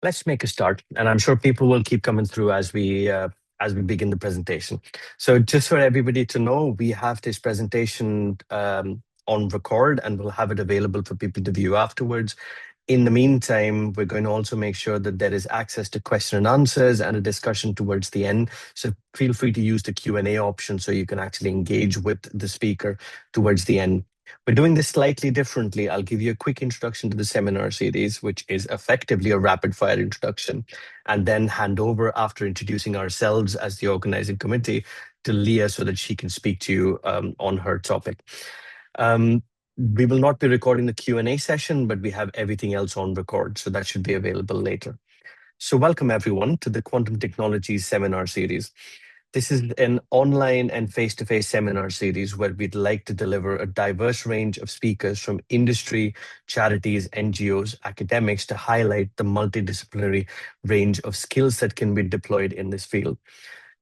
Let's make a start, and I'm sure people will keep coming through as we begin the presentation. So, just for everybody to know, we have this presentation on record, and we'll have it available for people to view afterwards. In the meantime, we're going to also make sure that there is access to question and answers and a discussion towards the end. So feel free to use the Q&A option so you can actually engage with the speaker towards the end. We're doing this slightly differently. I'll give you a quick introduction to the seminar series, which is effectively a rapid fire introduction, and then hand over after introducing ourselves as the organizing committee to Leah so that she can speak to you on her topic. We will not be recording the Q&A session, but we have everything else on record, so that should be available later. So welcome everyone to the Quantum Technologies seminar series. This is an online and face-to-face seminar series where we'd like to deliver a diverse range of speakers from industry, charities, NGOs, academics to highlight the multidisciplinary range of skills that can be deployed in this field.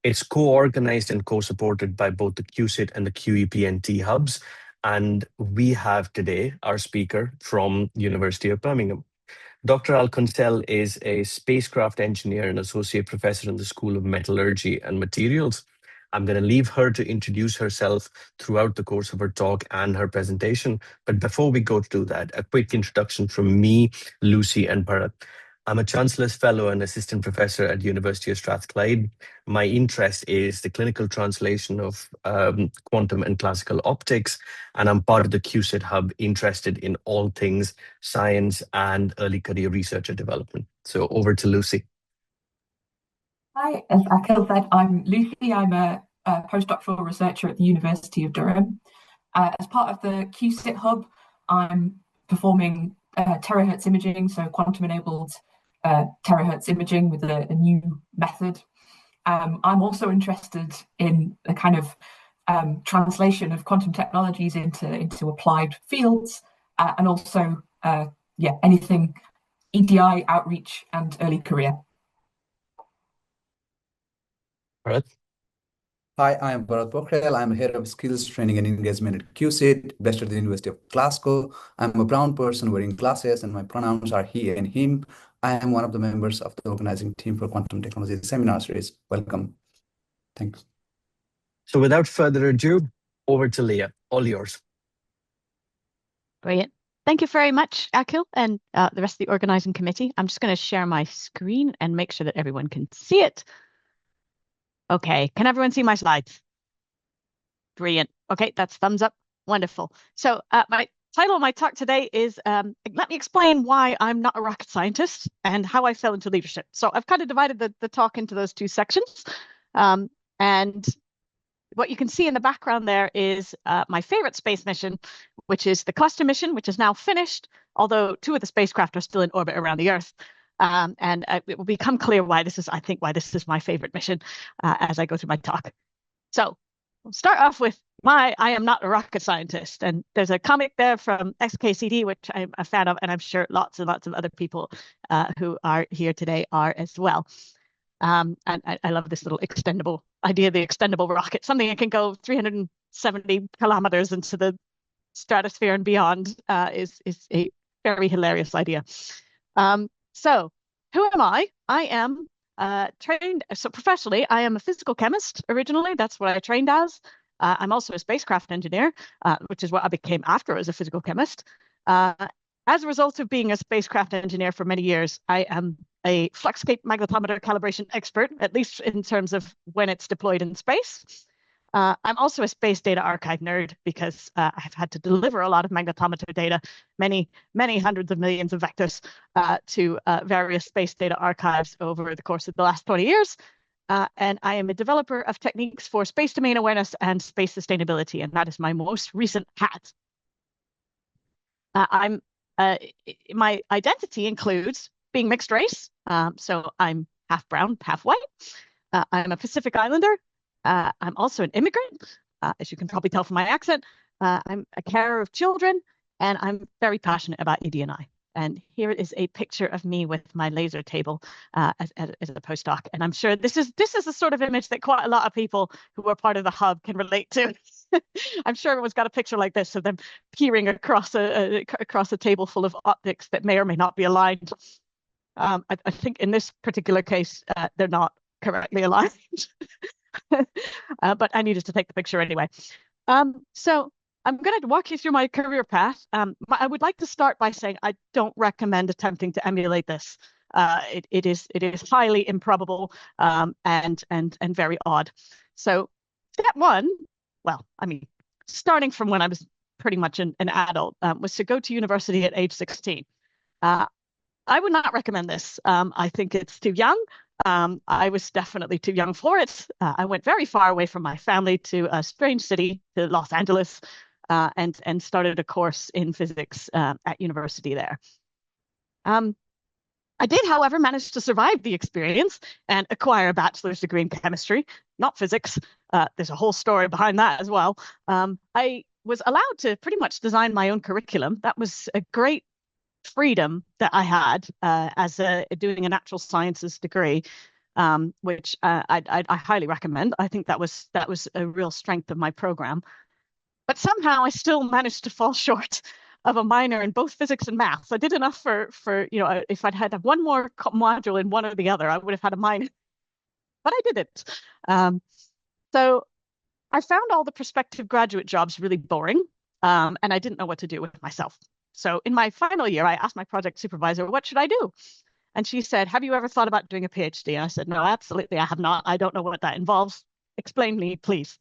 It's co-organized and co-supported by both the QuSIT and the QEPNT Hubs. And we have today our speaker from University of Birmingham. Dr. Alconcel is a spacecraft engineer and associate professor in the School of Metallurgy and Materials. I'm going to leave her to introduce herself throughout the course of her talk and her presentation. But before we go to that, a quick introduction from me, Lucy, and Bharat. I'm a Chancellor's Fellow and Assistant Professor at the University of Strathclyde. My interest is the clinical translation of quantum and classical optics, and I'm part of the QuSIT Hub, interested in all things science and early career research and development. So over to Lucy. Hi, as Akhil said, I'm Lucy. I'm a postdoctoral researcher at the University of Durham. As part of the QuSIT Hub, I'm performing terahertz imaging, so quantum-enabled terahertz imaging with a new method. I'm also interested in the kind of translation of quantum technologies into applied fields, and also anything EDI, outreach, and early career. Bharat? Hi, I am Bharat Pokhrel. I'm Head of Skills Training and Engagement at QuSIT, based at the University of Glasgow. I'm a brown person wearing glasses, and my pronouns are he and him. I am one of the members of the organizing team for Quantum Technology Seminar Series. Welcome. Thanks. So without further ado, over to Leah. All yours. Brilliant. Thank you very much, Akhil, and the rest of the organizing committee. I'm just going to share my screen and make sure that everyone can see it. Okay, can everyone see my slides? Brilliant. Okay, that's thumbs up. Wonderful. So my title of my talk today is let me explain why I'm not a rocket scientist and how I fell into leadership. So I've kind of divided the talk into those two sections. And what you can see in the background there is my favorite space mission, which is the cluster mission, which is now finished, although 2 of the spacecraft are still in orbit around the Earth. And it will become clear why this is my favorite mission as I go through my talk. So we'll start off with I am not a rocket scientist. And there's a comic there from XKCD, which I'm a fan of, and I'm sure lots and lots of other people who are here today are as well. And I love this little extendable idea, the extendable rocket, something that can go 370 kilometers into the stratosphere and beyond is a very hilarious idea. So who am I? I am trained, so professionally, I am a physical chemist originally. That's what I trained as. I'm also a spacecraft engineer, which is what I became after as a physical chemist. As a result of being a spacecraft engineer for many years, I am a fluxscape magnetometer calibration expert, at least in terms of when it's deployed in space. I'm also a space data archive nerd because I've had to deliver a lot of magnetometer data, many hundreds of millions of vectors to various space data archives over the course of the last 20 years. And I am a developer of techniques for space domain awareness and space sustainability, and that is my most recent hat. My identity includes being mixed race, so I'm half brown, half white. I'm a Pacific Islander. I'm also an immigrant, as you can probably tell from my accent. I'm a carer of children, and I'm very passionate about ED&I. And here is a picture of me with my laser table as a postdoc. And I'm sure this is the sort of image that quite a lot of people who are part of the hub can relate to. I'm sure everyone's got a picture like this of them peering across a table full of optics that may or may not be aligned. I think in this particular case, they're not correctly aligned, but I needed to take the picture anyway. So I'm going to walk you through my career path. I would like to start by saying I don't recommend attempting to emulate this. It is highly improbable and very odd. So step one, well, I mean, starting from when I was pretty much an adult, was to go to university at age 16. I would not recommend this. I think it's too young. I was definitely too young for it. I went very far away from my family to a strange city, to Los Angeles, and started a course in physics at university there. I did, however, manage to survive the experience and acquire a bachelor's degree in chemistry, not physics. There's a whole story behind that as well. I was allowed to pretty much design my own curriculum. That was a great freedom that I had as doing a natural sciences degree, which I highly recommend. I think that was a real strength of my program. But somehow I still managed to fall short of a minor in both physics and maths. I did enough for if I'd had one more module in one or the other, I would have had a minor, but I didn't. So I found all the prospective graduate jobs really boring, and I didn't know what to do with myself. So in my final year, I asked my project supervisor, what should I do? And she said, have you ever thought about doing a PhD? And I said, no, absolutely, I have not. I don't know what that involves. Explain me, please.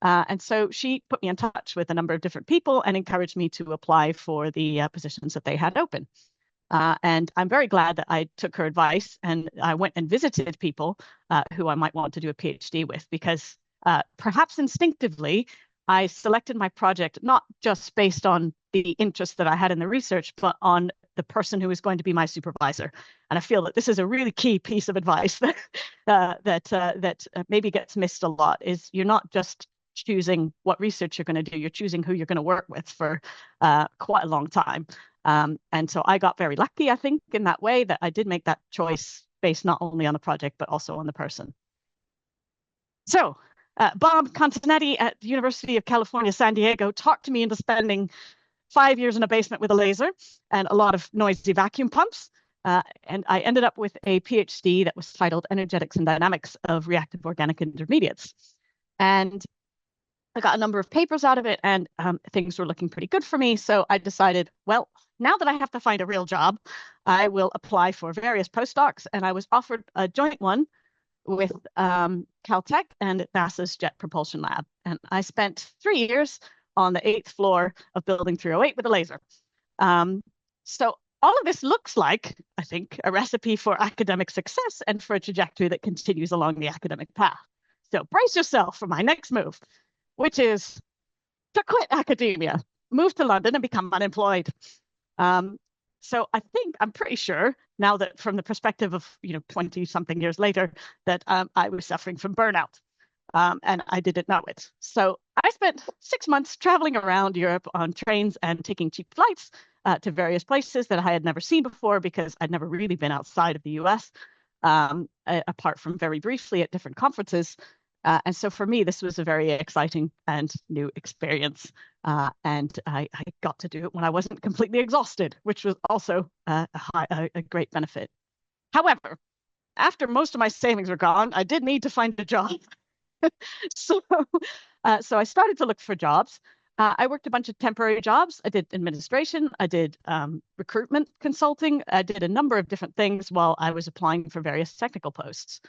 And so she put me in touch with a number of different people and encouraged me to apply for the positions that they had open. And I'm very glad that I took her advice and I went and visited people who I might want to do a PhD with, because perhaps instinctively, I selected my project not just based on the interest that I had in the research, but on the person who is going to be my supervisor. And I feel that this is a really key piece of advice that maybe gets missed a lot, is you're not just choosing what research you're going to do, you're choosing who you're going to work with for quite a long time. And so I got very lucky, I think, in that way, that I did make that choice based not only on the project, but also on the person. So Bob Continetti at the University of California, San Diego, talked to me into spending 5 years in a basement with a laser and a lot of noisy vacuum pumps. And I ended up with a PhD that was titled Energetics and Dynamics of Reactive Organic Intermediates. And I got a number of papers out of it, and things were looking pretty good for me. So I decided, well, now that I have to find a real job, I will apply for various postdocs. And I was offered a joint one with Caltech and NASA's Jet Propulsion Lab. And I spent 3 years on the 8th floor of Building 308 with a laser. So all of this looks like, I think, a recipe for academic success and for a trajectory that continues along the academic path. So brace yourself for my next move, which is to quit academia, move to London and become unemployed. So I'm pretty sure now that from the perspective of 20 something years later, that I was suffering from burnout, and I didn't know it. So I spent 6 months traveling around Europe on trains and taking cheap flights to various places that I had never seen before, because I'd never really been outside of the US, apart from very briefly at different conferences. And so for me, this was a very exciting and new experience. And I got to do it when I wasn't completely exhausted, which was also a great benefit. However, after most of my savings were gone, I did need to find a job. So I started to look for jobs. I worked a bunch of temporary jobs. I did administration. I did recruitment consulting. I did a number of different things while I was applying for various technical posts.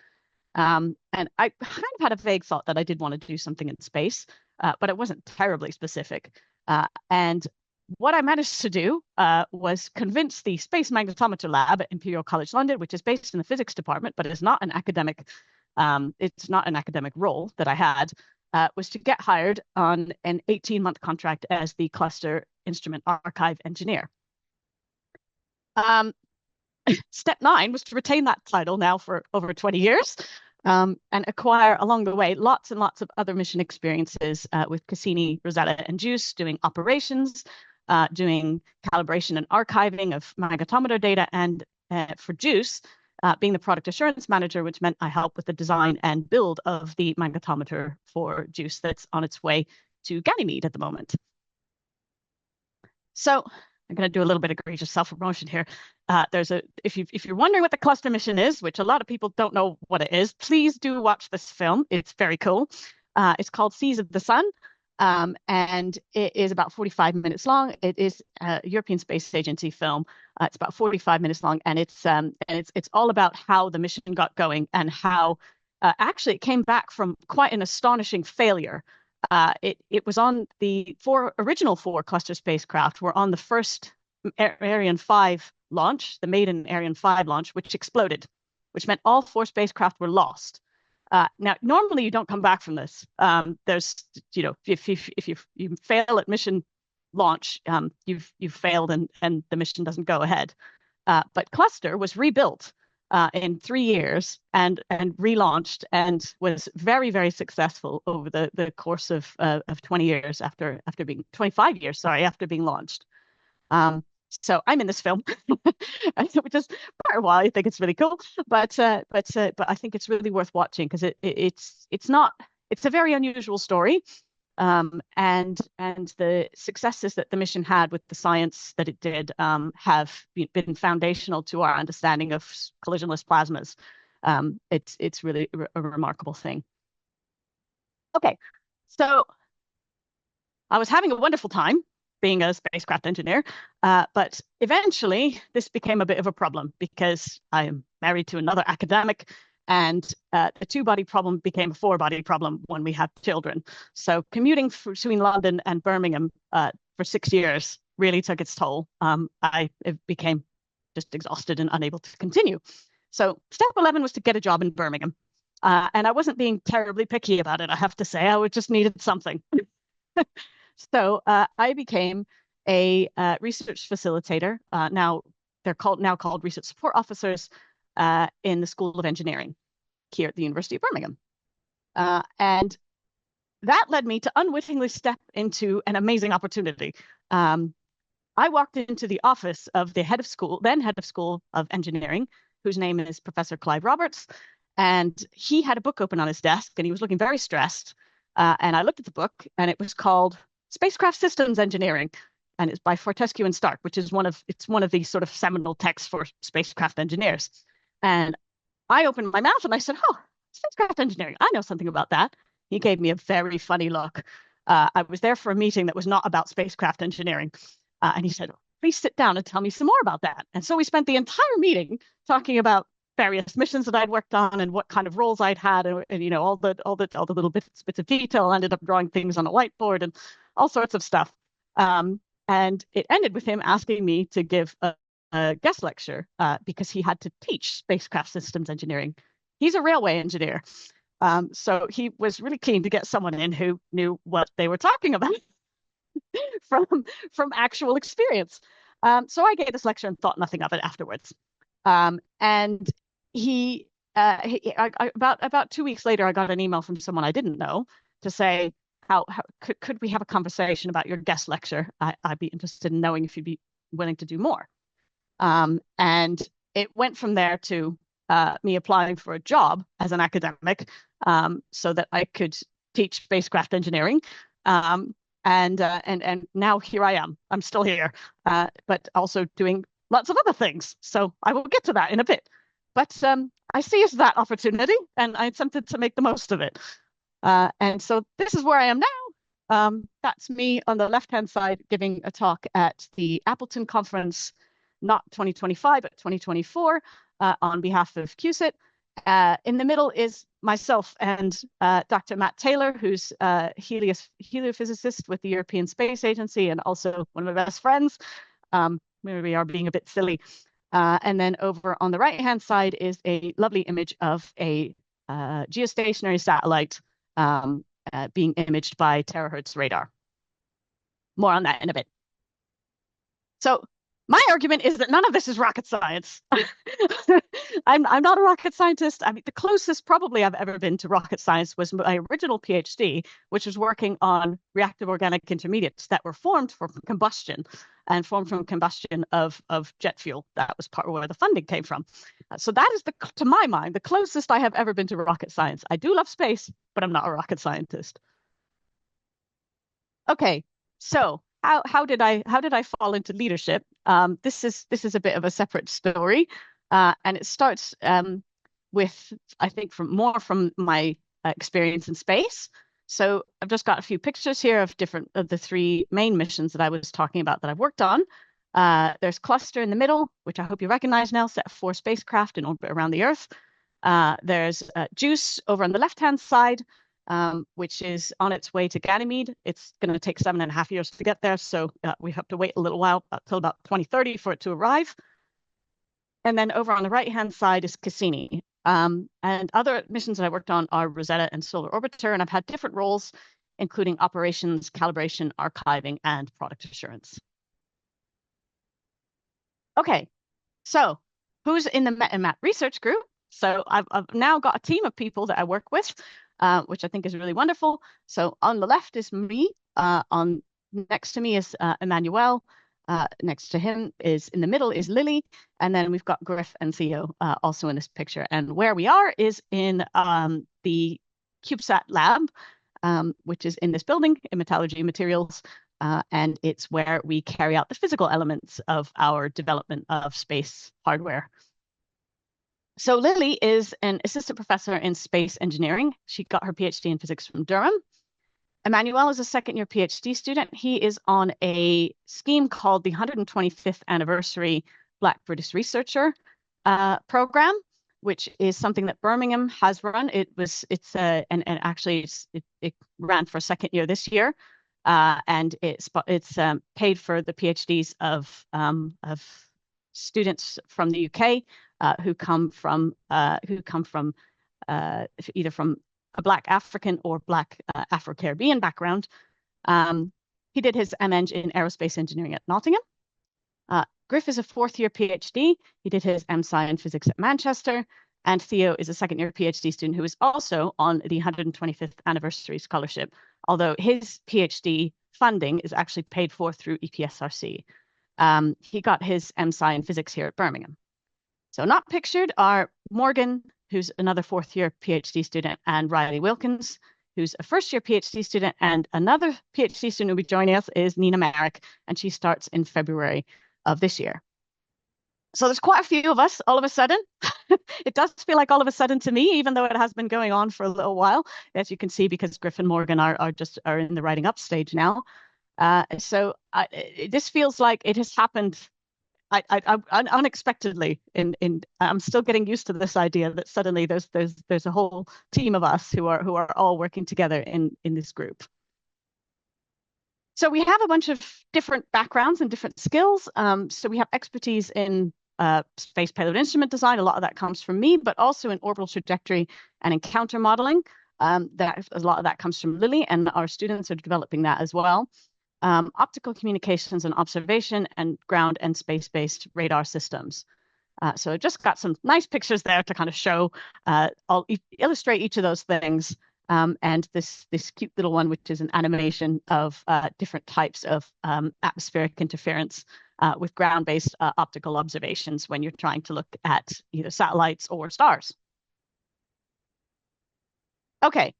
And I kind of had a vague thought that I did want to do something in space, but it wasn't terribly specific. And what I managed to do was convince the Space Magnetometer Lab at Imperial College London, which is based in the physics department, but is not an academic. It's not an academic role that I had. Was to get hired on an 18-month contract as the cluster instrument archive engineer. Step 9 was to retain that title now for over 20 years and acquire along the way lots and lots of other mission experiences with Cassini, Rosetta, and JUICE, doing operations, doing calibration and archiving of magnetometer data, and for JUICE, being the product assurance manager, which meant I helped with the design and build of the magnetometer for JUICE that's on its way to Ganymede at the moment. So I'm going to do a little bit of egregious self-promotion here. If you're wondering what the cluster mission is, which a lot of people don't know what it is, please do watch this film. It's very cool. It's called Seas of the Sun, and it is about 45 minutes long. It is a European Space Agency film. It's about 45 minutes long, and it's all about how the mission got going and how actually it came back from quite an astonishing failure. It was on the original four cluster spacecraft were on the first Ariane 5 launch, the maiden Ariane 5 launch, which exploded, which meant all four spacecraft were lost. Now, normally you don't come back from this. There's, if you fail at mission launch, you've failed and the mission doesn't go ahead. But cluster was rebuilt in 3 years and relaunched and was very, very successful over the course of 20 years after being 25 years, sorry, after being launched. So I'm in this film, which is part of why I think it's really cool. But I think it's really worth watching because it's a very unusual story. And the successes that the mission had with the science that it did have been foundational to our understanding of collisionless plasmas. It's really a remarkable thing. Okay, so I was having a wonderful time being a spacecraft engineer, but eventually this became a bit of a problem because I am married to another academic. And a two-body problem became a four-body problem when we had children. So commuting between London and Birmingham for 6 years really took its toll. I became just exhausted and unable to continue. So step 11 was to get a job in Birmingham. And I wasn't being terribly picky about it, I have to say. I just needed something. So I became a research facilitator. Now they're called research support officers in the School of Engineering here at the University of Birmingham. And that led me to unwittingly step into an amazing opportunity. I walked into the office of the then head of School of Engineering, whose name is Professor Clive Roberts. And he had a book open on his desk and he was looking very stressed. And I looked at the book and it was called Spacecraft Systems Engineering. And it's by Fortescue and Stark, which is one of these sort of seminal texts for spacecraft engineers. And I opened my mouth and I said, "Oh, spacecraft engineering, I know something about that." He gave me a very funny look. I was there for a meeting that was not about spacecraft engineering. And he said, "Please sit down and tell me some more about that." And so we spent the entire meeting talking about various missions that I'd worked on and what kind of roles I'd had, and all the little bits of detail. I ended up drawing things on a whiteboard and all sorts of stuff. And it ended with him asking me to give a guest lecture because he had to teach spacecraft systems engineering. He's a railway engineer. So he was really keen to get someone in who knew what they were talking about from actual experience. So I gave this lecture and thought nothing of it afterwards. And about 2 weeks later, I got an email from someone I didn't know to say, how could we have a conversation about your guest lecture? I'd be interested in knowing if you'd be willing to do more. And it went from there to me applying for a job as an academic so that I could teach spacecraft engineering. And now here I am. I'm still here, but also doing lots of other things. So I will get to that in a bit. But I see it as that opportunity, and I attempted to make the most of it. And so this is where I am now. That's me on the left-hand side giving a talk at the Appleton Conference, not 2025, but 2024, on behalf of QuSIT. In the middle is myself and Dr. Matt Taylor, who's a heliophysicist with the European Space Agency and also one of my best friends. Maybe we are being a bit silly. And then over on the right-hand side is a lovely image of a geostationary satellite being imaged by terahertz radar. More on that in a bit. So my argument is that none of this is rocket science. I'm not a rocket scientist. I mean, the closest probably I've ever been to rocket science was my original PhD, which was working on reactive organic intermediates that were formed from combustion and formed from combustion of jet fuel. That was part of where the funding came from. So that is, to my mind, the closest I have ever been to rocket science. I do love space, but I'm not a rocket scientist. Okay, so how did I fall into leadership? This is a bit of a separate story, and it starts with, I think, from my experience in space. So I've just got a few pictures here of the three main missions that I was talking about that I've worked on. There's Cluster in the middle, which I hope you recognize now, set of 4 spacecraft in orbit around the Earth. There's JUICE over on the left-hand side, which is on its way to Ganymede. It's going to take 7.5 years to get there, so we have to wait a little while, until about 2030 for it to arrive. And then over on the right-hand side is Cassini. And other missions that I worked on are Rosetta and Solar Orbiter, and I've had different roles, including operations, calibration, archiving, and product assurance. Okay, so who's in the MetMat research group? So I've now got a team of people that I work with, which I think is really wonderful. So on the left is me. Next to me is Emmanuel. Next to him in the middle is Lily, and then we've got Griff and Theo also in this picture. And where we are is in the CubeSat lab, which is in this building in metallurgy and materials, and it's where we carry out the physical elements of our development of space hardware. So Lily is an assistant professor in space engineering. She got her PhD in physics from Durham. Emmanuel is a second-year PhD student. He is on a scheme called the 125th Anniversary Black British Researcher program, which is something that Birmingham has run. It ran for a second year this year, and it's paid for the PhDs of students from the UK who come from either from a Black African or Black Afro-Caribbean background. He did his MEng in aerospace engineering at Nottingham. Griff is a 4th-year PhD. He did his MSci in physics at Manchester. And Theo is a 2nd-year PhD student who is also on the 125th Anniversary Scholarship, although his PhD funding is actually paid for through EPSRC. He got his MSci in physics here at Birmingham. So not pictured are Morgan, who's another 4th-year PhD student, and Riley Wilkins, who's a 1st-year PhD student, and another PhD student who will be joining us is Nina Merrick, and she starts in February of this year. So there's quite a few of us all of a sudden. It does feel like all of a sudden to me, even though it has been going on for a little while, as you can see, because Griff and Morgan are in the writing up stage now. This feels like it has happened unexpectedly. I'm still getting used to this idea that suddenly there's a whole team of us who are all working together in this group. So we have a bunch of different backgrounds and different skills. So we have expertise in space payload instrument design. A lot of that comes from me, but also in orbital trajectory and encounter modeling. A lot of that comes from Lily, and our students are developing that as well. Optical communications and observation, and ground and space-based radar systems. So I just got some nice pictures there to kind of show, I'll illustrate each of those things. And this cute little one, which is an animation of different types of atmospheric interference with ground-based optical observations when you're trying to look at either satellites or stars. Okay,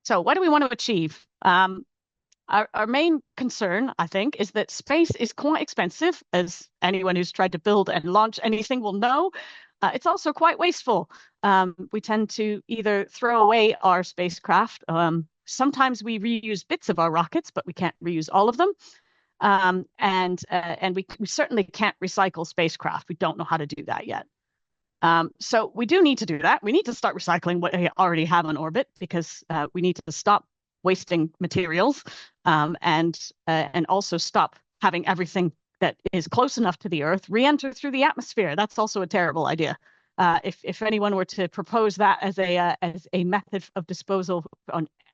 so what do we want to achieve? Our main concern, I think, is that space is quite expensive, as anyone who's tried to build and launch anything will know. It's also quite wasteful. We tend to either throw away our spacecraft. Sometimes we reuse bits of our rockets, but we can't reuse all of them. And we certainly can't recycle spacecraft. We don't know how to do that yet. So we do need to do that. We need to start recycling what we already have on orbit, because we need to stop wasting materials and also stop having everything that is close enough to the Earth re-enter through the atmosphere. That's also a terrible idea. If anyone were to propose that as a method of disposal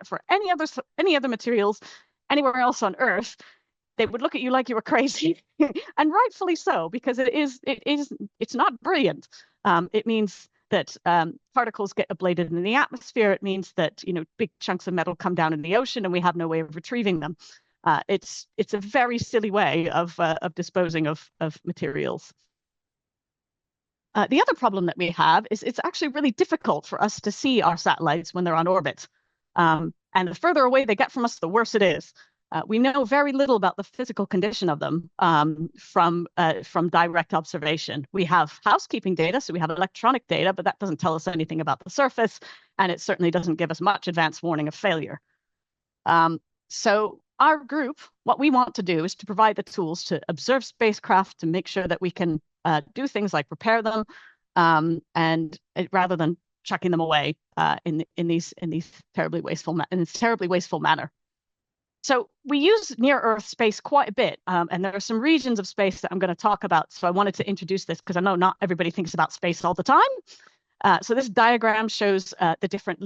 for any other materials anywhere else on Earth, they would look at you like you were crazy, and rightfully so, because it's not brilliant. It means that particles get ablated in the atmosphere. It means that big chunks of metal come down in the ocean, and we have no way of retrieving them. It's a very silly way of disposing of materials. The other problem that we have is it's actually really difficult for us to see our satellites when they're on orbit. And the further away they get from us, the worse it is. We know very little about the physical condition of them from direct observation. We have housekeeping data, so we have electronic data, but that doesn't tell us anything about the surface, and it certainly doesn't give us much advance warning of failure. So our group, what we want to do is to provide the tools to observe spacecraft, to make sure that we can do things like repair them, and rather than chucking them away in these terribly wasteful manner. So we use near-Earth space quite a bit, and there are some regions of space that I'm going to talk about. So I wanted to introduce this because I know not everybody thinks about space all the time. So this diagram shows the different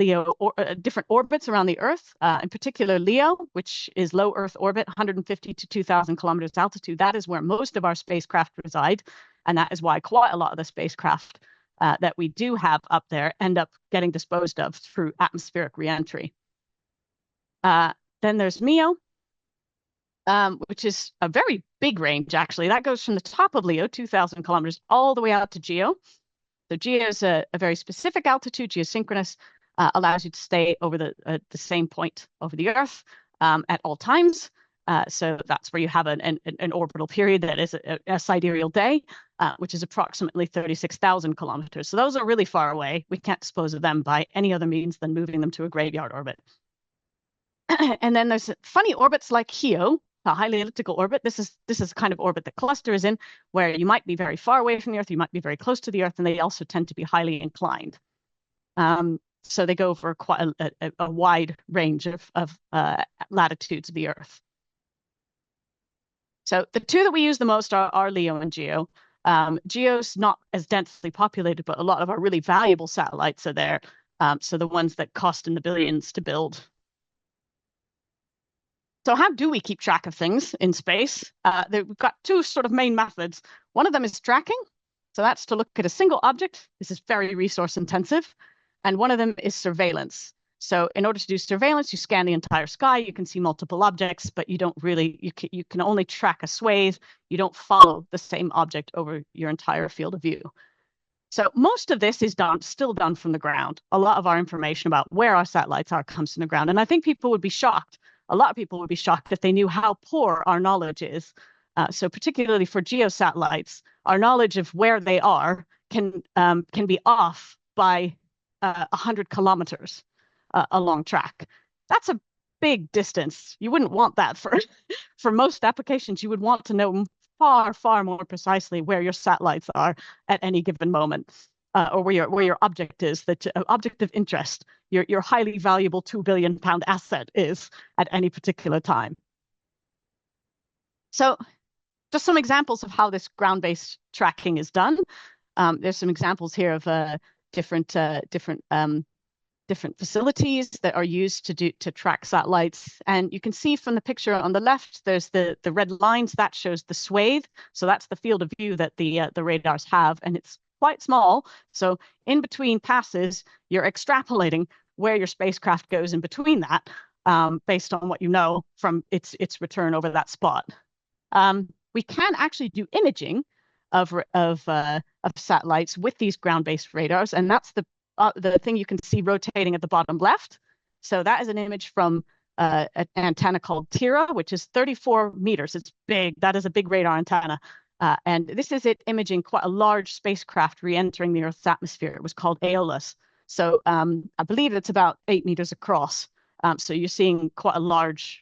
different orbits around the Earth, in particular Leo, which is low Earth orbit, 150 to 2,000 kilometers altitude. That is where most of our spacecraft reside, and that is why quite a lot of the spacecraft that we do have up there end up getting disposed of through atmospheric reentry. Then there's MEO, which is a very big range, actually. That goes from the top of Leo, 2,000 kilometers, all the way out to GEO. So GEO is a very specific altitude, geosynchronous, allows you to stay over the same point over the Earth at all times. So that's where you have an orbital period that is a sidereal day, which is approximately 36,000 kilometers. So those are really far away. We can't dispose of them by any other means than moving them to a graveyard orbit. And then there's funny orbits like HEO, a highly elliptical orbit. This is kind of orbit that Cluster is in, where you might be very far away from the Earth, you might be very close to the Earth, and they also tend to be highly inclined. So they go for quite a wide range of latitudes of the Earth. So the two that we use the most are Leo and GEO. GEO's not as densely populated, but a lot of our really valuable satellites are there. So the ones that cost in the billions to build. So how do we keep track of things in space? We've got two sort of main methods. One of them is tracking. So that's to look at a single object. This is very resource intensive. And one of them is surveillance. So in order to do surveillance, you scan the entire sky. You can see multiple objects, but you don't really, you can only track a swathe. You don't follow the same object over your entire field of view. So most of this is still done from the ground. A lot of our information about where our satellites are comes from the ground. And I think people would be shocked. A lot of people would be shocked if they knew how poor our knowledge is. So particularly for geosatellites, our knowledge of where they are can be off by 100 kilometers along track. That's a big distance. You wouldn't want that for most applications. You would want to know far, far more precisely where your satellites are at any given moment. Or where your object is, that object of interest, your highly valuable £2 billion asset is at any particular time. So just some examples of how this ground-based tracking is done. There's some examples here of different facilities that are used to track satellites. And you can see from the picture on the left, there's the red lines that shows the swathe. So that's the field of view that the radars have, and it's quite small. So in between passes, you're extrapolating where your spacecraft goes in between that, based on what you know from its return over that spot. We can actually do imaging of satellites with these ground-based radars, and that's the thing you can see rotating at the bottom left. So that is an image from an antenna called TIRA, which is 34 meters. It's big. That is a big radar antenna. And this is it imaging quite a large spacecraft re-entering the Earth's atmosphere. It was called Aeolus. So I believe it's about 8 meters across. So you're seeing quite a large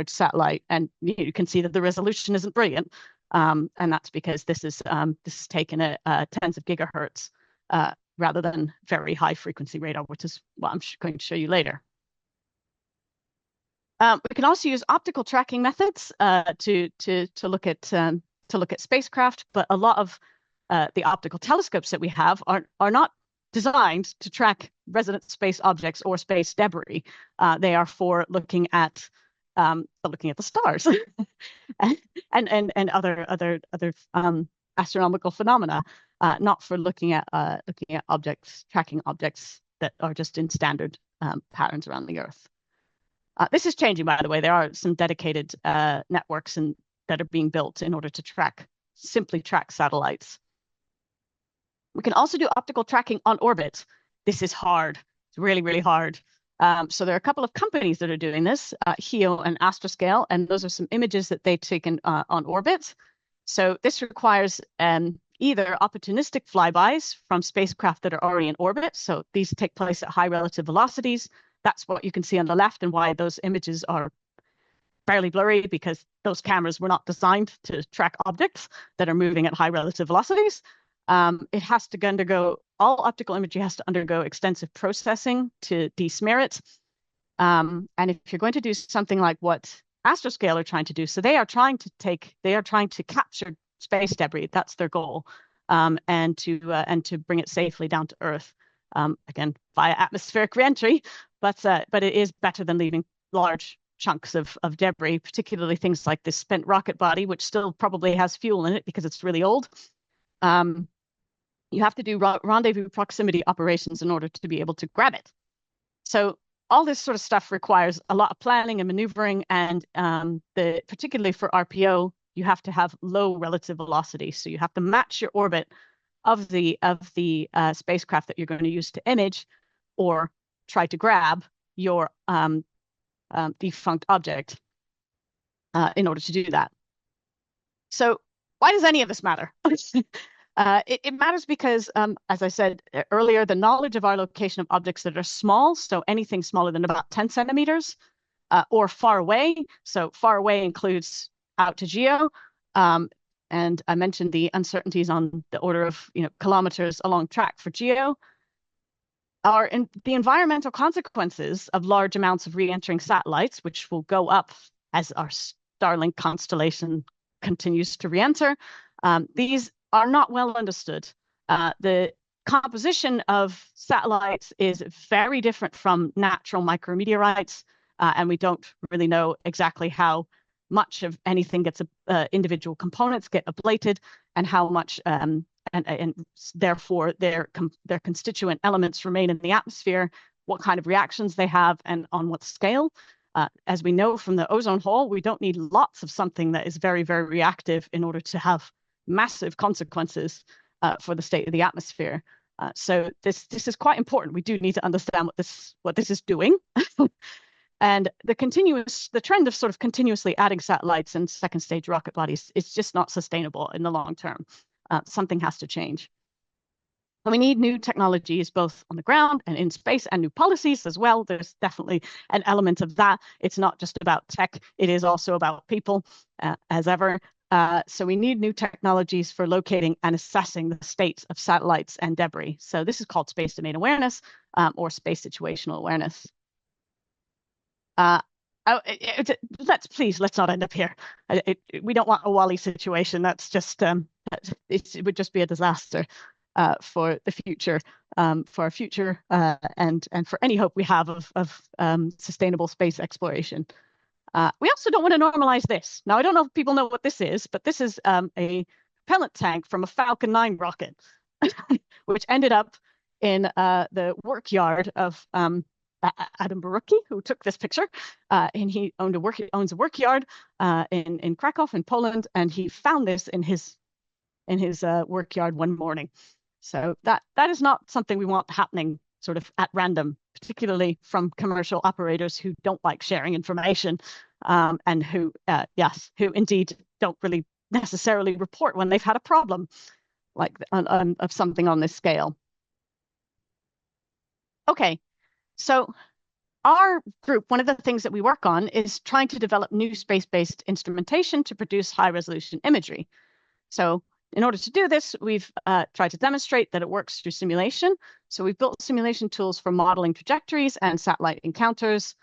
satellite, and you can see that the resolution isn't brilliant. And that's because this is taken at tens of gigahertz rather than very high frequency radar, which is what I'm going to show you later. We can also use optical tracking methods to look at spacecraft, but a lot of the optical telescopes that we have are not designed to track resident space objects or space debris. They are for looking at the stars and other astronomical phenomena, not for looking at tracking objects that are just in standard patterns around the Earth. This is changing, by the way. There are some dedicated networks that are being built in order to simply track satellites. We can also do optical tracking on orbit. This is hard. It's really, really hard. So there are a couple of companies that are doing this, HEO and Astroscale, and those are some images that they've taken on orbit. So this requires either opportunistic flybys from spacecraft that are already in orbit. So these take place at high relative velocities. That's what you can see on the left and why those images are fairly blurry, because those cameras were not designed to track objects that are moving at high relative velocities. It has to undergo, all optical imagery has to undergo extensive processing to desmear it. And if you're going to do something like what Astroscale are trying to do, so they are trying to capture space debris. That's their goal, and to bring it safely down to Earth, again via atmospheric reentry. But it is better than leaving large chunks of debris, particularly things like this spent rocket body, which still probably has fuel in it because it's really old. You have to do rendezvous proximity operations in order to be able to grab it. So all this sort of stuff requires a lot of planning and maneuvering, and particularly for RPO, you have to have low relative velocity. So you have to match your orbit of the spacecraft that you're going to use to image, or try to grab your defunct object in order to do that. So why does any of this matter? It matters because, as I said earlier, the knowledge of our location of objects that are small, so anything smaller than about 10 centimeters, or far away. So far away includes out to geo. And I mentioned the uncertainties on the order of kilometers along track for geo. The environmental consequences of large amounts of re-entering satellites, which will go up as our Starlink constellation continues to re-enter. These are not well understood. The composition of satellites is very different from natural micrometeorites, and we don't really know exactly how much of anything gets individual components get ablated, and how much and therefore their constituent elements remain in the atmosphere, what kind of reactions they have, and on what scale. As we know from the ozone hole, we don't need lots of something that is very, very reactive in order to have massive consequences for the state of the atmosphere. So this is quite important. We do need to understand what this is doing. And the trend of sort of continuously adding satellites and second stage rocket bodies is just not sustainable in the long term. Something has to change. And we need new technologies both on the ground and in space, and new policies as well. There's definitely an element of that. It's not just about tech, it is also about people, as ever. So we need new technologies for locating and assessing the states of satellites and debris. So this is called space domain awareness, or space situational awareness. Let's not end up here. We don't want a Wall-E situation. That's just it would just be a disaster for the future, for our future, and for any hope we have of sustainable space exploration. We also don't want to normalize this. Now, I don't know if people know what this is, but this is a propellant tank from a Falcon 9 rocket, which ended up in the work yard of Adam Barucki, who took this picture, and he owns a work yard in Krakow in Poland, and he found this in his work yard one morning. So that is not something we want happening sort of at random, particularly from commercial operators who don't like sharing information, and who indeed don't really necessarily report when they've had a problem like of something on this scale. Okay. So our group, one of the things that we work on is trying to develop new space-based instrumentation to produce high-resolution imagery. So in order to do this, we've tried to demonstrate that it works through simulation. So we've built simulation tools for modeling trajectories and satellite encounters,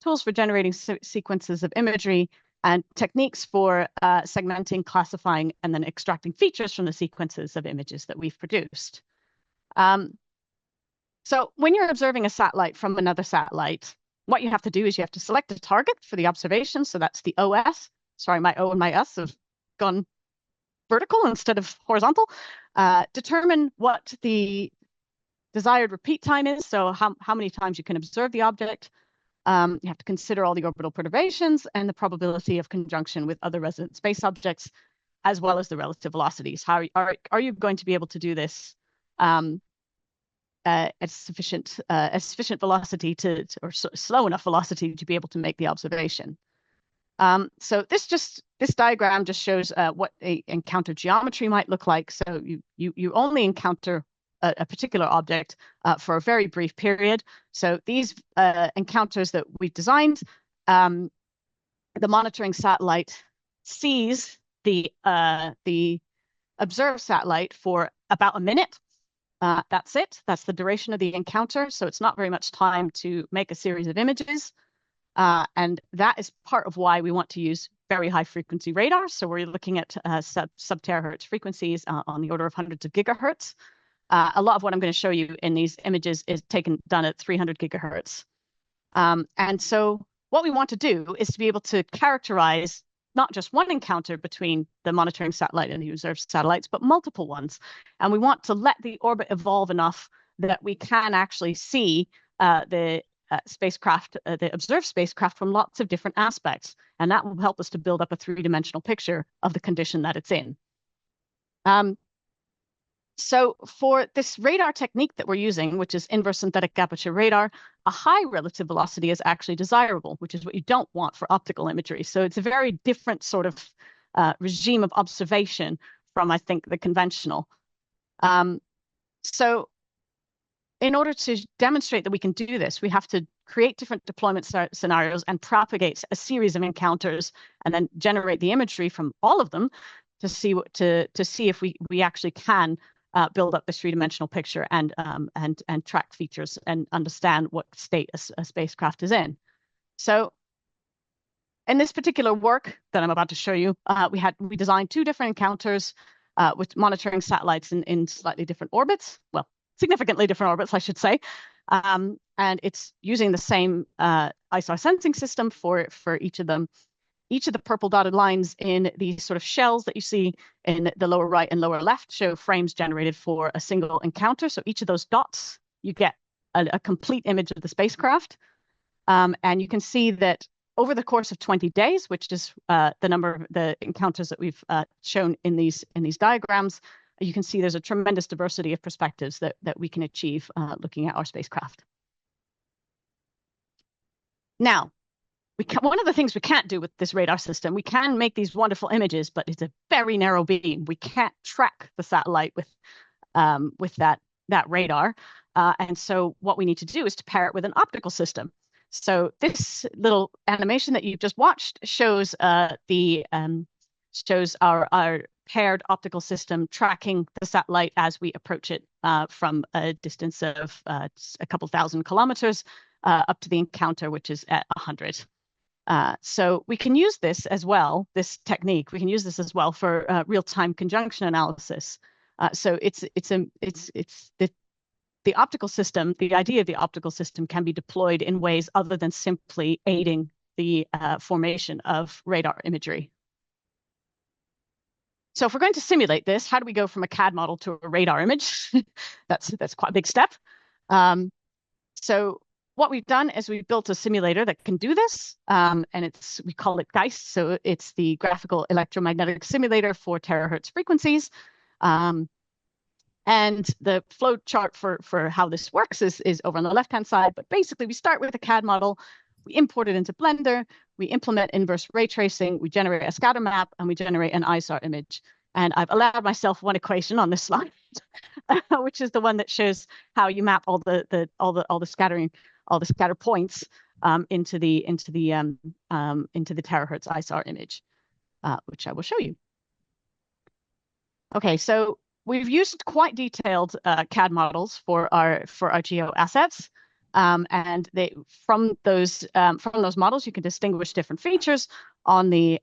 tools for generating sequences of imagery, and techniques for segmenting, classifying, and then extracting features from the sequences of images that we've produced. So when you're observing a satellite from another satellite, what you have to do is you have to select a target for the observation. So that's the OS. Sorry, my O and my S have gone vertical instead of horizontal. Determine what the desired repeat time is. So how many times you can observe the object. You have to consider all the orbital perturbations and the probability of conjunction with other resident space objects, as well as the relative velocities. How are you going to be able to do this at sufficient velocity or slow enough velocity to be able to make the observation. So this diagram just shows what a encounter geometry might look like. So you only encounter a particular object for a very brief period. So these encounters that we've designed, the monitoring satellite sees the observed satellite for about a minute. That's it. That's the duration of the encounter. So it's not very much time to make a series of images. And that is part of why we want to use very high frequency radar. So we're looking at sub-terahertz frequencies on the order of hundreds of gigahertz. A lot of what I'm going to show you in these images is done at 300 gigahertz. And so what we want to do is to be able to characterize not just one encounter between the monitoring satellite and the observed satellites, but multiple ones. And we want to let the orbit evolve enough that we can actually see the spacecraft, the observed spacecraft, from lots of different aspects. And that will help us to build up a three-dimensional picture of the condition that it's in. So for this radar technique that we're using, which is inverse synthetic aperture radar, a high relative velocity is actually desirable, which is what you don't want for optical imagery. So it's a very different sort of regime of observation from, I think, the conventional. So in order to demonstrate that we can do this, we have to create different deployment scenarios and propagate a series of encounters and then generate the imagery from all of them to see if we actually can build up this three-dimensional picture and track features and understand what state a spacecraft is in. So in this particular work that I'm about to show you, we designed two different encounters with monitoring satellites in slightly different orbits. Well, significantly different orbits, I should say. And it's using the same ISAR sensing system for each of them. Each of the purple dotted lines in these sort of shells that you see in the lower right and lower left show frames generated for a single encounter. So each of those dots, you get a complete image of the spacecraft. And you can see that over the course of 20 days, which is the number of the encounters that we've shown in these diagrams, you can see there's a tremendous diversity of perspectives that we can achieve looking at our spacecraft. Now, one of the things we can't do with this radar system, we can make these wonderful images, but it's a very narrow beam. We can't track the satellite with that radar. And so what we need to do is to pair it with an optical system. So this little animation that you've just watched shows our paired optical system tracking the satellite as we approach it from a distance of a couple thousand kilometers up to the encounter, which is at 100. So we can use this as well, this technique. We can use this as well for real-time conjunction analysis. So the optical system, the idea of the optical system can be deployed in ways other than simply aiding the formation of radar imagery. So if we're going to simulate this, how do we go from a CAD model to a radar image? That's quite a big step. So what we've done is we've built a simulator that can do this, and we call it GEIST. So it's the graphical electromagnetic simulator for terahertz frequencies. And the flow chart for how this works is over on the left-hand side. But basically, we start with a CAD model, we import it into Blender, we implement inverse ray tracing, we generate a scatter map, and we generate an ISAR image. And I've allowed myself one equation on this slide, which is the one that shows how you map all the scatter points into the terahertz ISAR image, which I will show you. Okay, so we've used quite detailed CAD models for our geo assets, and from those models you can distinguish different features on the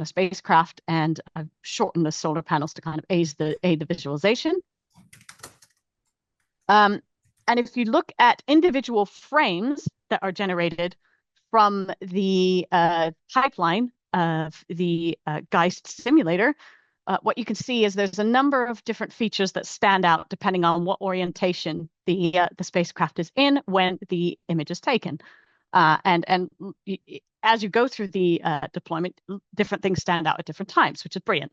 spacecraft, and I've shortened the solar panels to kind of aid the visualization. And if you look at individual frames that are generated from the pipeline of the GEIST simulator, what you can see is there's a number of different features that stand out depending on what orientation the spacecraft is in when the image is taken. And as you go through the deployment, different things stand out at different times, which is brilliant.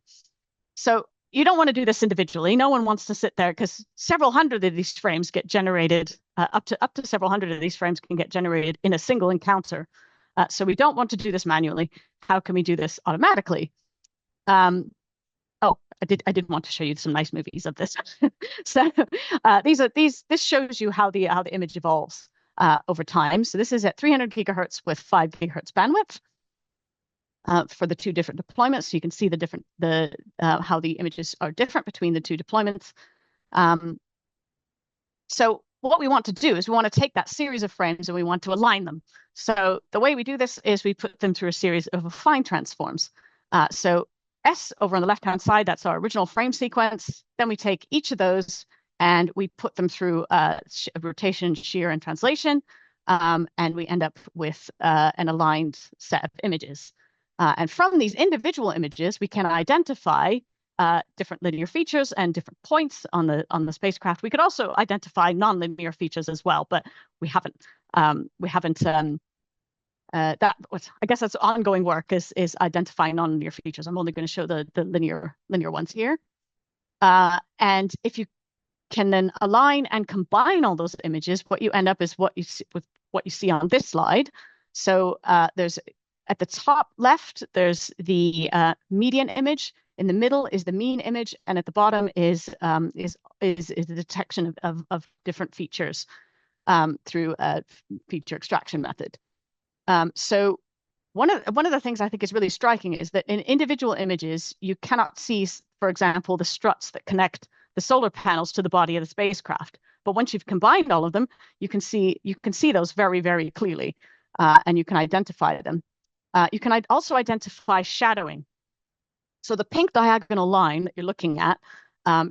So you don't want to do this individually. No one wants to sit there because several hundred of these frames get generated, up to several hundred of these frames can get generated in a single encounter. So we don't want to do this manually. How can we do this automatically? Oh, I did want to show you some nice movies of this. So this shows you how the image evolves over time. So this is at 300 gigahertz with 5 gigahertz bandwidth. For the two different deployments, so you can see how the images are different between the two deployments. So what we want to do is we want to take that series of frames and we want to align them. So the way we do this is we put them through a series of affine transforms. So S over on the left-hand side, that's our original frame sequence. Then we take each of those and we put them through rotation, shear, and translation, and we end up with an aligned set of images. And from these individual images, we can identify different linear features and different points on the spacecraft. We could also identify nonlinear features as well, but we haven't. I guess that's ongoing work is identifying nonlinear features. I'm only going to show the linear ones here. And if you can then align and combine all those images, what you end up is what you see on this slide. So there's at the top left, there's the median image. In the middle is the mean image, and at the bottom is the detection of different features through a feature extraction method. So one of the things I think is really striking is that in individual images, you cannot see, for example, the struts that connect the solar panels to the body of the spacecraft. But once you've combined all of them, you can see those very, very clearly, and you can identify them. You can also identify shadowing. So the pink diagonal line that you're looking at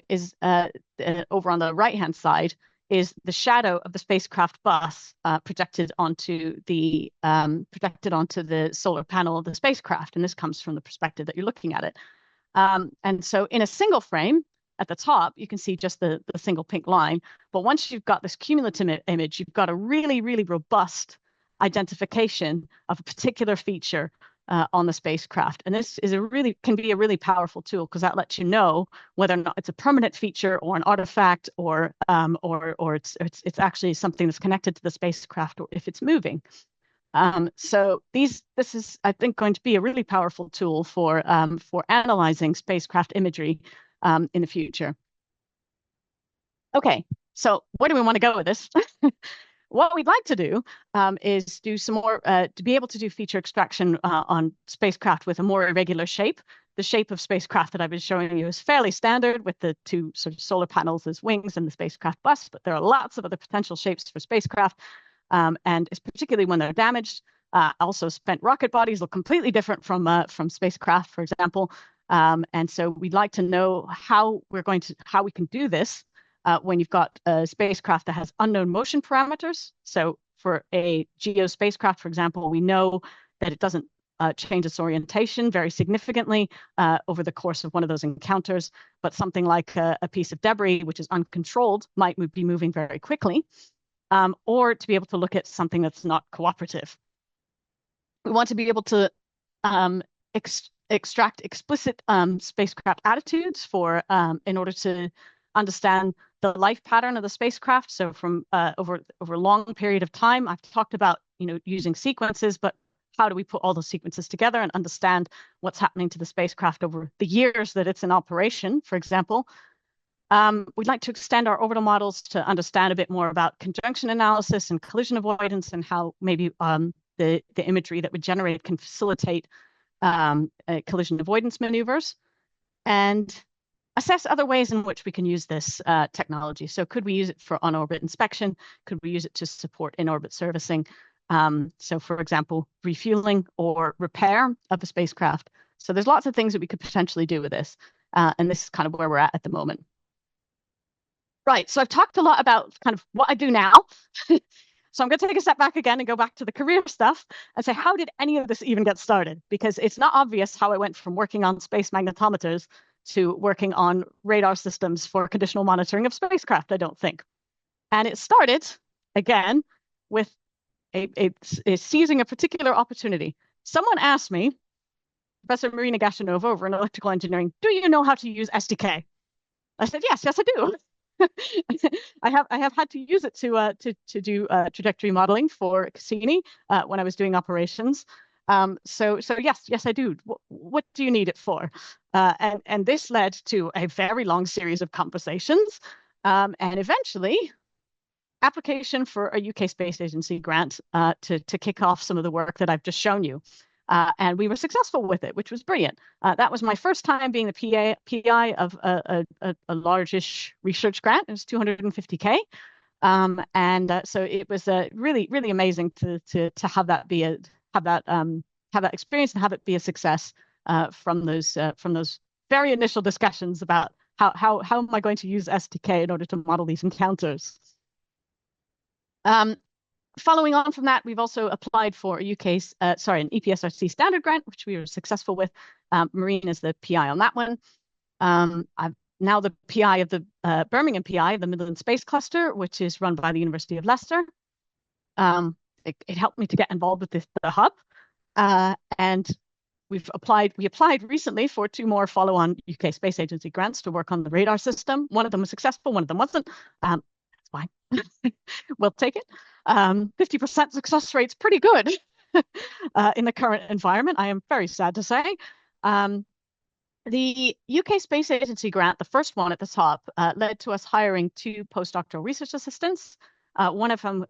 is over on the right-hand side is the shadow of the spacecraft bus projected onto the solar panel of the spacecraft, and this comes from the perspective that you're looking at it. And so in a single frame at the top, you can see just the single pink line. But once you've got this cumulative image, you've got a really, really robust identification of a particular feature on the spacecraft. And this can be a really powerful tool because that lets you know whether or not it's a permanent feature or an artifact or it's actually something that's connected to the spacecraft or if it's moving. So this is, I think, going to be a really powerful tool for analyzing spacecraft imagery in the future. Okay, so where do we want to go with this? What we'd like to do is do some more, to be able to do feature extraction on spacecraft with a more irregular shape. The shape of spacecraft that I've been showing you is fairly standard with the two sort of solar panels as wings and the spacecraft bus, but there are lots of other potential shapes for spacecraft, and it's particularly when they're damaged. Also, spent rocket bodies look completely different from spacecraft, for example, and so we'd like to know how we can do this. When you've got a spacecraft that has unknown motion parameters. So for a GEO spacecraft, for example, we know that it doesn't change its orientation very significantly over the course of one of those encounters, but something like a piece of debris, which is uncontrolled, might be moving very quickly, or to be able to look at something that's not cooperative. We want to be able to extract explicit spacecraft attitudes in order to understand the life pattern of the spacecraft. So from over a long period of time, I've talked about using sequences, but how do we put all those sequences together and understand what's happening to the spacecraft over the years that it's in operation, for example. We'd like to extend our orbital models to understand a bit more about conjunction analysis and collision avoidance and how maybe the imagery that we generate can facilitate collision avoidance maneuvers. And assess other ways in which we can use this technology. So could we use it for on-orbit inspection? Could we use it to support in-orbit servicing? So for example, refueling or repair of a spacecraft. So there's lots of things that we could potentially do with this. And this is kind of where we're at the moment. Right, so I've talked a lot about kind of what I do now. So I'm going to take a step back again and go back to the career stuff and say, how did any of this even get started? Because it's not obvious how I went from working on space magnetometers to working on radar systems for conditional monitoring of spacecraft, I don't think. And it started, again, with a seizing a particular opportunity. Someone asked me, Professor Marina Gashanova over in electrical engineering, do you know how to use SDK? I said, yes, I do. I have had to use it to do trajectory modeling for Cassini when I was doing operations. So yes, I do. What do you need it for? And this led to a very long series of conversations, and eventually application for a UK Space Agency grant to kick off some of the work that I've just shown you. And we were successful with it, which was brilliant. That was my first time being the PI of a largish research grant. It was 250K. So it was really, really amazing to have that be have that experience and have it be a success from those very initial discussions about how am I going to use SDK in order to model these encounters. Following on from that, we've also applied for an EPSRC standard grant, which we were successful with. Marine is the PI on that one. I'm now the PI of the Birmingham PI of the Midland Space Cluster, which is run by the University of Leicester. It helped me to get involved with the hub. And we applied recently for 2 more follow-on UK Space Agency grants to work on the radar system. One of them was successful, one of them wasn't. That's fine. We'll take it. 50% success rate's pretty good in the current environment, I am very sad to say. The UK Space Agency grant, the first one at the top, led to us hiring 2 postdoctoral research assistants. One of them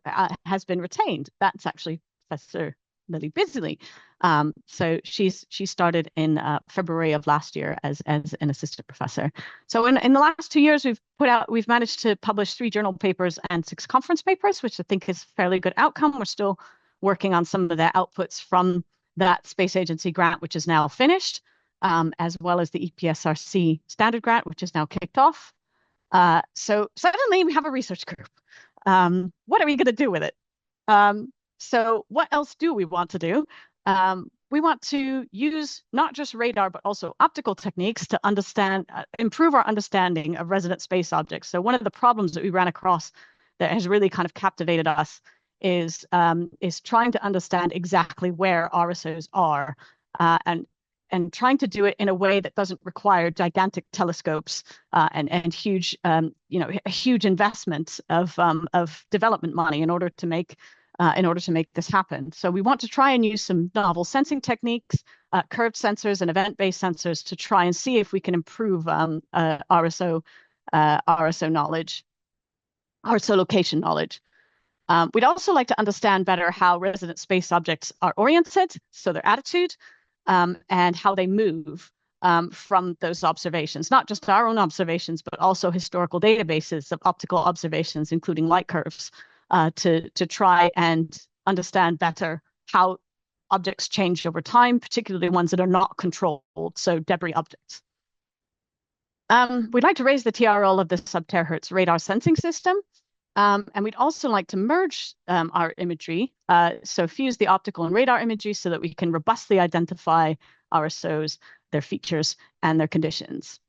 has been retained. That's actually Professor Lily Bisley. So she started in February of last year as an assistant professor. So in the last 2 years, we've managed to publish 3 journal papers and 6 conference papers, which I think is a fairly good outcome. We're still working on some of the outputs from that Space Agency grant, which is now finished, as well as the EPSRC standard grant, which is now kicked off. So suddenly we have a research group. What are we going to do with it? So what else do we want to do? We want to use not just radar, but also optical techniques to improve our understanding of resident space objects. So one of the problems that we ran across that has really kind of captivated us is trying to understand exactly where RSOs are, and trying to do it in a way that doesn't require gigantic telescopes and huge, a huge investment of development money in order to make this happen. So we want to try and use some novel sensing techniques, curved sensors and event-based sensors to try and see if we can improve RSO knowledge, RSO location knowledge. We'd also like to understand better how resident space objects are oriented, so their attitude, and how they move from those observations, not just our own observations, but also historical databases of optical observations, including light curves, to try and understand better how objects change over time, particularly ones that are not controlled, so debris objects. We'd like to raise the TRL of the sub-terahertz radar sensing system, and we'd also like to merge our imagery, so fuse the optical and radar imagery so that we can robustly identify RSOs, their features, and their conditions.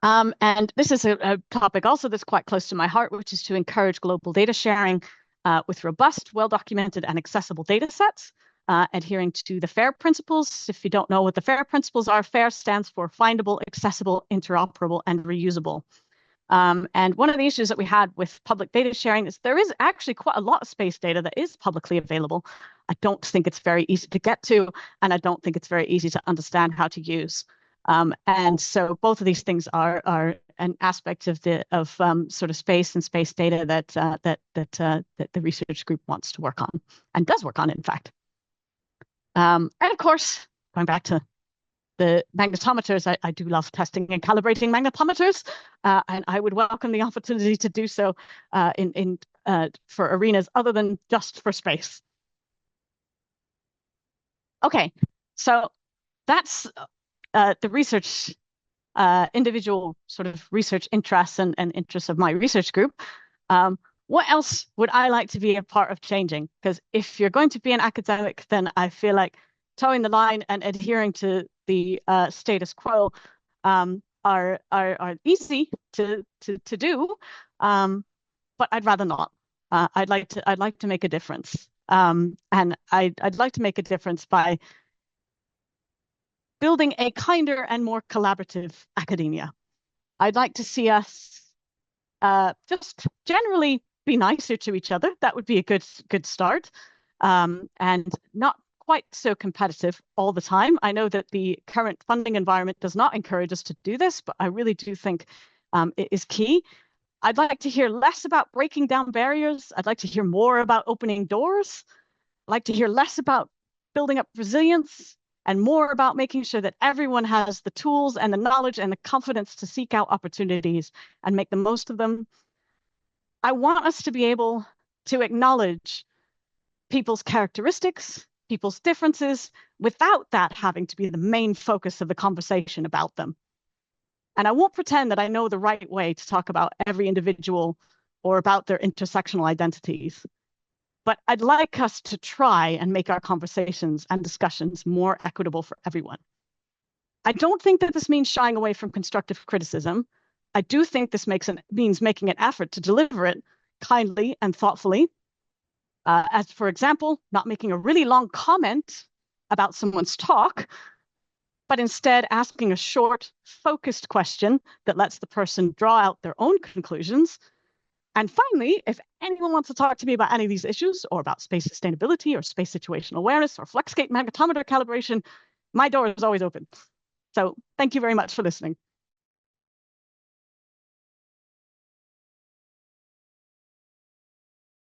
And this is a topic also that's quite close to my heart, which is to encourage global data sharing with robust, well-documented, and accessible data sets, adhering to the FAIR principles. If you don't know what the FAIR principles are, FAIR stands for findable, accessible, interoperable, and reusable. And one of the issues that we had with public data sharing is there is actually quite a lot of space data that is publicly available. I don't think it's very easy to get to, and I don't think it's very easy to understand how to use. And so both of these things are an aspect of sort of space and space data that the research group wants to work on and does work on, in fact. And of course, going back to the magnetometers, I do love testing and calibrating magnetometers, and I would welcome the opportunity to do so for arenas other than just for space. Okay, so that's the research, individual sort of research interests and interests of my research group. What else would I like to be a part of changing? Because if you're going to be an academic, then I feel like towing the line and adhering to the status quo are easy to do, but I'd rather not. I'd like to make a difference, and I'd like to make a difference by building a kinder and more collaborative academia. I'd like to see us just generally be nicer to each other. That would be a good start, and not quite so competitive all the time. I know that the current funding environment does not encourage us to do this, but I really do think it is key. I'd like to hear less about breaking down barriers. I'd like to hear more about opening doors. I'd like to hear less about building up resilience and more about making sure that everyone has the tools and the knowledge and the confidence to seek out opportunities and make the most of them. I want us to be able to acknowledge people's characteristics, people's differences, without that having to be the main focus of the conversation about them. And I won't pretend that I know the right way to talk about every individual or about their intersectional identities. But I'd like us to try and make our conversations and discussions more equitable for everyone. I don't think that this means shying away from constructive criticism. I do think this means making an effort to deliver it kindly and thoughtfully. As for example, not making a really long comment about someone's talk, but instead asking a short, focused question that lets the person draw out their own conclusions. And finally, if anyone wants to talk to me about any of these issues, or about space sustainability, or space situational awareness, or FluxGate magnetometer calibration, my door is always open. So thank you very much for listening.